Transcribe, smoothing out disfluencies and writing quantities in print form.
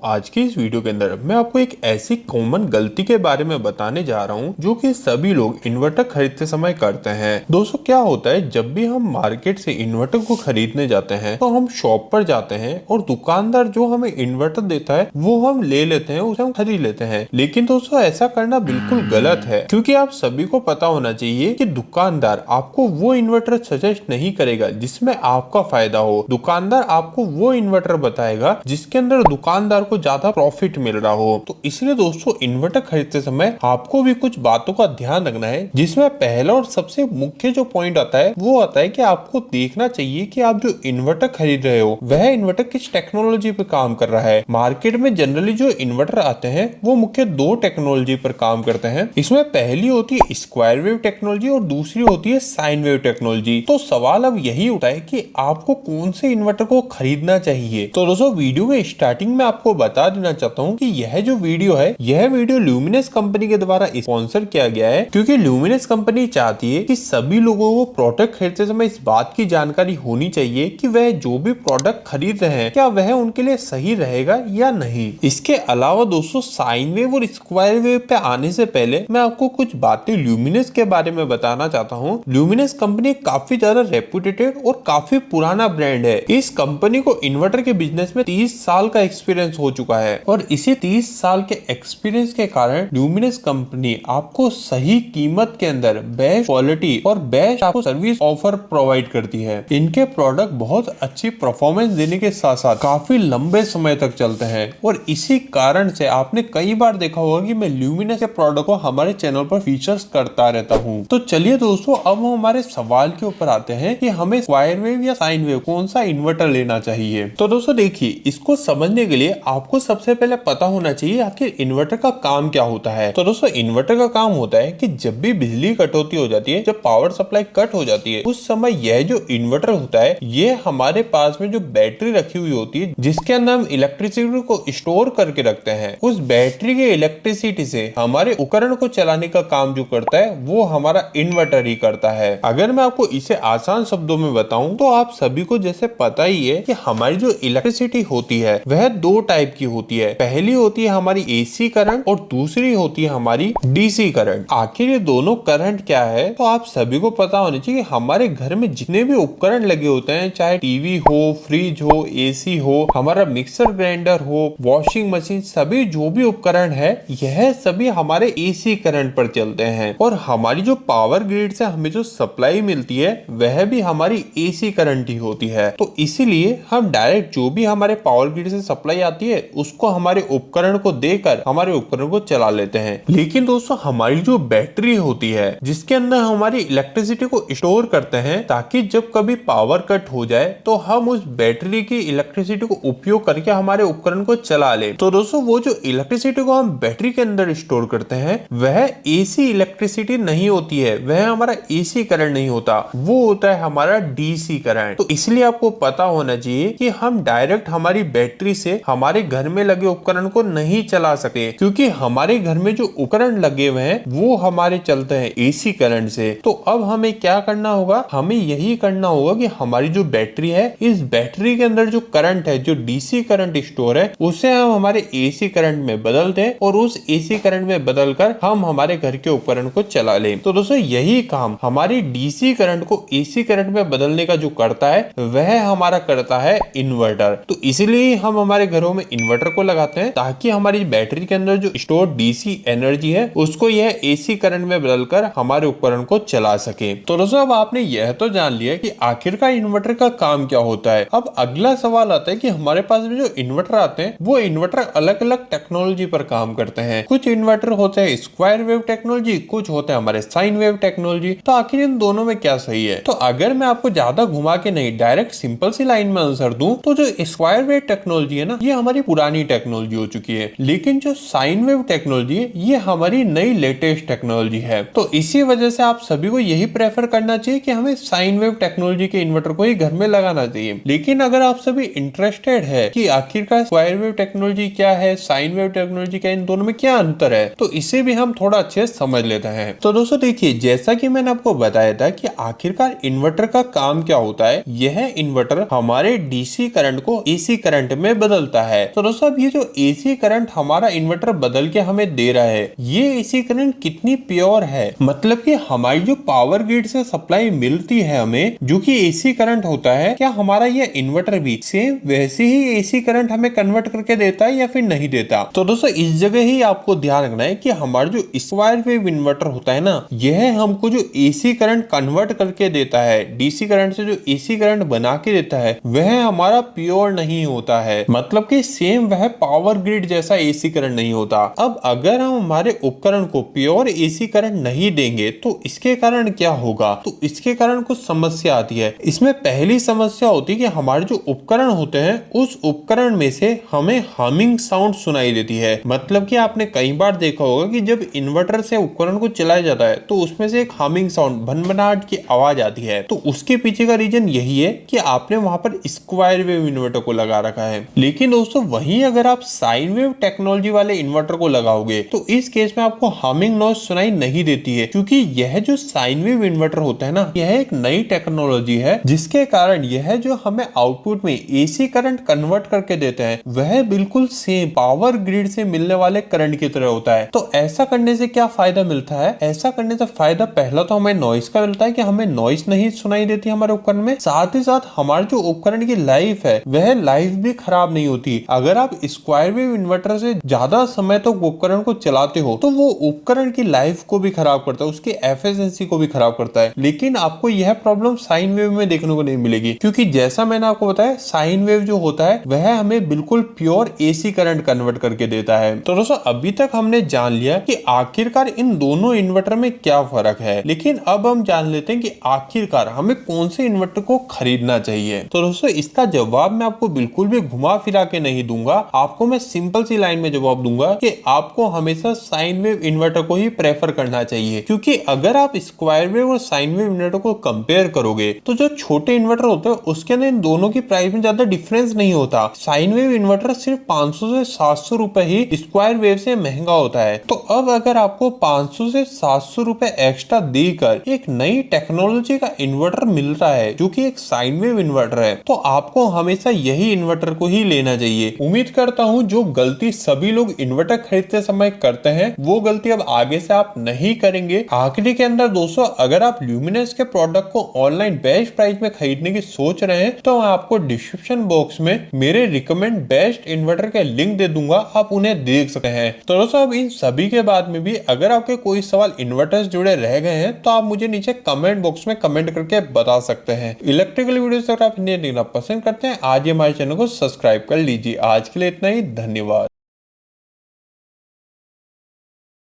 आज की इस वीडियो के अंदर मैं आपको एक ऐसी कॉमन गलती के बारे में बताने जा रहा हूं जो कि सभी लोग इन्वर्टर खरीदते समय करते हैं। दोस्तों क्या होता है, जब भी हम मार्केट से इन्वर्टर को खरीदने जाते हैं तो हम शॉप पर जाते हैं और दुकानदार जो हमें इन्वर्टर देता है वो हम ले लेते हैं, उसे हम खरीद लेते हैं। लेकिन दोस्तों ऐसा करना बिल्कुल गलत है, क्योंकि आप सभी को पता होना चाहिए कि दुकानदार आपको वो इन्वर्टर सजेस्ट नहीं करेगा जिसमें आपका फायदा हो। दुकानदार आपको वो इन्वर्टर बताएगा जिसके अंदर दुकानदार को ज्यादा प्रॉफिट मिल रहा हो। तो इसलिए दोस्तों इन्वर्टर खरीदते समय आपको भी कुछ बातों का ध्यान रखना है, जिसमें पहला और सबसे मुख्य जो पॉइंट आता है वो आता है कि आपको देखना चाहिए कि आप जो इन्वर्टर खरीद रहे हो वह इन्वर्टर किस टेक्नोलॉजी पे काम कर रहा है। मार्केट में जनरली जो इन्वर्टर आते हैं वो मुख्य दो टेक्नोलॉजी पर काम करते हैं। इसमें पहली होती है स्क्वायर वेव टेक्नोलॉजी और दूसरी होती है साइन वेव टेक्नोलॉजी। तो सवाल अब यही उठा है कि आपको कौन से इन्वर्टर को खरीदना चाहिए। तो दोस्तों वीडियो के स्टार्टिंग में आपको बता देना चाहता हूँ कि यह जो वीडियो है यह वीडियो ल्यूमिनस कंपनी के द्वारा स्पॉन्सर किया गया है, क्योंकि ल्यूमिनस कंपनी चाहती है कि सभी लोगों को प्रोडक्ट खरीदते समय इस बात की जानकारी होनी चाहिए कि वह जो भी प्रोडक्ट खरीद रहे हैं क्या वह उनके लिए सही रहेगा या नहीं। इसके अलावा दोस्तों साइन वेव और स्क्वायर वेव पे आने से पहले मैं आपको कुछ बातें ल्यूमिनस के बारे में बताना चाहता हूँ। ल्यूमिनस कंपनी काफी ज्यादा रेप्यूटेड और काफी पुराना ब्रांड है। इस कंपनी को इन्वर्टर के बिजनेस में 30 साल का एक्सपीरियंस हो चुका है और इसी 30 साल के एक्सपीरियंस के कारण ल्यूमिनस कंपनी आपको सही कीमत के अंदर बेस्ट क्वालिटी और बेस्ट आपको सर्विस ऑफर प्रोवाइड करती है। इनके प्रोडक्ट बहुत अच्छी परफॉर्मेंस देने के साथ साथ काफी लंबे समय तक चलते हैं और इसी कारण से आपने कई बार देखा होगा कि मैं ल्यूमिनस के प्रोडक्ट को हमारे चैनल पर फीचर्स करता रहता हूँ। तो चलिए दोस्तों अब हम हमारे सवाल के ऊपर आते हैं कि हमें स्क्वायर वेव या साइन वेव कौन सा इन्वर्टर लेना चाहिए। तो दोस्तों देखिए, इसको समझने के लिए आपको सबसे पहले पता होना चाहिए आखिर इन्वर्टर का काम क्या होता है। तो दोस्तों इन्वर्टर का काम होता है कि जब भी बिजली कटौती हो जाती है, जब पावर सप्लाई कट हो जाती है, उस समय यह जो इन्वर्टर होता है ये हमारे पास में जो बैटरी रखी हुई होती है जिसके अंदर हम इलेक्ट्रिसिटी को स्टोर करके रखते हैं, उस बैटरी के इलेक्ट्रिसिटी से हमारे उपकरण को चलाने का काम जो करता है वो हमारा इन्वर्टर ही करता है। अगर मैं आपको इसे आसान शब्दों में बताऊं तो आप सभी को जैसे पता ही है कि हमारी जो इलेक्ट्रिसिटी होती है वह दो टाइप की होती है। पहली होती है हमारी एसी करंट और दूसरी होती है हमारी डीसी करंट। आखिर ये दोनों करंट क्या है तो आप सभी को पता होना चाहिए। हमारे घर में जितने भी उपकरण लगे होते हैं, चाहे टीवी हो, फ्रिज हो, एसी हो, हमारा मिक्सर ग्राइंडर हो, वॉशिंग मशीन, सभी जो भी उपकरण है यह सभी हमारे एसी करंट पर चलते हैं और हमारी जो पावर ग्रिड से हमें जो सप्लाई मिलती है वह भी हमारी एसी करंट ही होती है। तो इसीलिए हम डायरेक्ट जो भी हमारे पावर ग्रिड से सप्लाई आती है उसको हमारे उपकरण को देकर हमारे उपकरण को चला लेते हैं। लेकिन दोस्तों हमारी जो बैटरी होती है जिसके अंदर हमारी इलेक्ट्रिसिटी को स्टोर करते हैं ताकि जब कभी पावर कट हो जाए तो हम उस बैटरी की इलेक्ट्रिसिटी को उपयोग करके हमारे उपकरण को चला ले। तो दोस्तों वो जो इलेक्ट्रिसिटी को हम बैटरी के अंदर स्टोर करते हैं वह एसी इलेक्ट्रिसिटी नहीं होती है, वह हमारा एसी करंट नहीं होता, वो होता है हमारा डीसी करंट। तो इसलिए आपको पता होना चाहिए कि हम डायरेक्ट हमारी बैटरी से हमारे घर में लगे उपकरण को नहीं चला सकते, क्योंकि हमारे घर में जो उपकरण लगे हुए हैं वो हमारे चलते हैं एसी करंट से। तो अब हमें क्या करना होगा, हमें यही करना होगा कि हमारी जो बैटरी है इस बैटरी के अंदर जो करंट है, जो डीसी करंट स्टोर है, उसे हम हमारे एसी करंट में बदल दें और उस एसी करंट में बदलकर हम हमारे घर के उपकरण को चला लें। तो दोस्तों यही काम हमारी डीसी करंट को एसी करंट में बदलने का जो करता है वह हमारा करता है इन्वर्टर। तो इसीलिए हम हमारे घरों में इन्वर्टर को लगाते हैं ताकि हमारी बैटरी के अंदर जो स्टोर डीसी एनर्जी है उसको यह एसी करंट में बदलकर हमारे उपकरण को चला सके। तो दोस्तों अब आपने यह तो जान लिया कि आखिरकार इन्वर्टर का काम क्या होता है। अब अगला सवाल आता है कि हमारे पास में जो इन्वर्टर आते हैं वो इन्वर्टर अलग अलग टेक्नोलॉजी पर काम करते हैं। कुछ इन्वर्टर होते हैं स्क्वायर वेव टेक्नोलॉजी, कुछ होते हैं हमारे साइन वेव टेक्नोलॉजी। तो आखिर इन दोनों में क्या सही है। तो अगर मैं आपको ज्यादा घुमा के नहीं डायरेक्ट सिंपल सी लाइन में आंसर दूं तो जो स्क्वायर वेव टेक्नोलॉजी है ना ये हमारी पुरानी टेक्नोलॉजी हो चुकी है, लेकिन जो साइन वेव टेक्नोलॉजी है ये हमारी नई लेटेस्ट टेक्नोलॉजी है। तो इसी वजह से आप सभी को यही प्रेफर करना चाहिए कि हमें साइन वेव टेक्नोलॉजी के इन्वर्टर को ही घर में लगाना चाहिए। लेकिन अगर आप सभी इंटरेस्टेड है कि आखिरकार स्क्वायर वेव टेक्नोलॉजी क्या है, साइन वेव टेक्नोलॉजी क्या, इन दोनों में क्या अंतर है, तो इसे भी हम थोड़ा अच्छे से समझ लेते हैं। तो दोस्तों देखिए, जैसा कि मैंने आपको बताया था कि आखिरकार इन्वर्टर का काम क्या होता है, यह इन्वर्टर हमारे डीसी करंट को एसी करंट में बदलता है। तो दोस्तों अब ये जो एसी करंट हमारा इन्वर्टर बदल के हमें दे रहा है, ये एसी करंट कितनी प्योर है, मतलब कि हमारी जो पावर ग्रिड से सप्लाई मिलती है हमें, जो कि एसी करंट होता है, क्या हमारा ये इन्वर्टर भी सेम वैसे ही एसी करंट हमें कन्वर्ट करके देता है या फिर नहीं देता। तो दोस्तों इस जगह ही आपको ध्यान रखना है कि हमारा जो स्क्वायर वेव इन्वर्टर होता है ना, यह हमको जो एसी करंट कन्वर्ट करके देता है, डीसी करंट से जो एसी करंट बना के देता है, वह हमारा प्योर नहीं होता है, मतलब कि सेम वह पावर ग्रिड जैसा एसी करंट नहीं होता। अब अगर हम हमारे उपकरण को प्योर एसी करंट नहीं देंगे तो इसके कारण क्या होगा, तो इसके कारण कुछ समस्या आती है। इसमें पहली समस्या होती है कि हमारे जो उपकरण होते हैं उस उपकरण में से हमें हमिंग साउंड सुनाई देती है। मतलब कि आपने कई बार देखा होगा कि जब इन्वर्टर से उपकरण को चलाया जाता है तो उसमें से एक हमिंग साउंड, भनभनाहट की आवाज आती है। तो उसके पीछे का रीजन यही है कि आपने वहां पर स्क्वायर वेव इन्वर्टर को लगा रखा है। लेकिन दोस्तों वहीं अगर आप साइन वेव टेक्नोलॉजी वाले इन्वर्टर को लगाओगे तो इस केस में आपको हमिंग नॉइज सुनाई नहीं देती है, क्योंकि यह जो साइन वेव इन्वर्टर होता है ना, यह एक नई टेक्नोलॉजी है जिसके कारण यह जो हमें आउटपुट में एसी करंट कन्वर्ट करके देते हैं वह बिल्कुल सेम पावर ग्रिड से मिलने वाले करंट की तरह होता है। तो ऐसा करने से क्या फायदा मिलता है, ऐसा करने से फायदा पहला तो हमें नॉइस का मिलता है कि हमें नॉइस नहीं सुनाई देती हमारे उपकरण में, साथ ही साथ हमारे जो उपकरण की लाइफ है वह लाइफ भी खराब नहीं होती। अगर आप स्क्वायर वेव इन्वर्टर से ज्यादा समय तक तो उपकरण को चलाते हो तो वो उपकरण की लाइफ को भी खराब करता है, उसकी एफिशिएंसी को भी खराब करता है। लेकिन आपको यह प्रॉब्लम साइन वेव में देखने को नहीं मिलेगी, क्योंकि जैसा मैंने आपको बताया साइन वेव जो होता है वह हमें बिल्कुल प्योर एसी करंट कन्वर्ट करके देता है। तो दोस्तों अभी तक हमने जान लिया कि आखिरकार इन दोनों इन्वर्टर में क्या फर्क है, लेकिन अब हम जान लेते हैं कि आखिरकार हमें कौन से इन्वर्टर को खरीदना चाहिए। तो दोस्तों इसका जवाब मैं आपको बिल्कुल भी घुमा फिरा के नहीं दूंगा, आपको मैं सिंपल सी लाइन में जवाब दूंगा कि आपको हमेशा साइन वेव इन्वर्टर को ही प्रेफर करना चाहिए, क्योंकि अगर आप स्क्वायर वेव और साइन वेव इन्वर्टर को कंपेयर करोगे तो जो छोटे इन्वर्टर होते हैं उसके अंदर इन दोनों की प्राइस में ज्यादा डिफरेंस नहीं होता। साइन वेव इन्वर्टर सिर्फ 500 से 700 रुपए ही स्क्वायर वेव से महंगा होता है। तो अब अगर आपको 500 से 700 रुपए एक्स्ट्रा देकर एक नई टेक्नोलॉजी का इन्वर्टर मिल रहा है जो कि एक साइन वेव इन्वर्टर है, तो आपको हमेशा यही इन्वर्टर को ही लेना चाहिए। उम्मीद करता हूँ जो गलती सभी लोग इन्वर्टर खरीदते समय करते हैं वो गलती अब आगे से आप नहीं करेंगे। आखिरी के अंदर दोस्तों अगर आप ल्यूमिनस के प्रोडक्ट को ऑनलाइन बेस्ट प्राइस में खरीदने की सोच रहे हैं तो मैं आपको डिस्क्रिप्शन बॉक्स में मेरे रिकमेंड बेस्ट इन्वर्टर के लिंक दे दूंगा, आप उन्हें देख सकते हैं। तो दोस्तों अब इन सभी के बाद में भी अगर आपके कोई सवाल इन्वर्टर्स जुड़े रह गए हैं तो आप मुझे नीचे कमेंट बॉक्स में कमेंट करके बता सकते हैं। इलेक्ट्रिकल वीडियोस अगर आप देखना पसंद करते हैं आज ही हमारे चैनल को सब्सक्राइब कर लीजिए। आज के लिए इतना ही, धन्यवाद।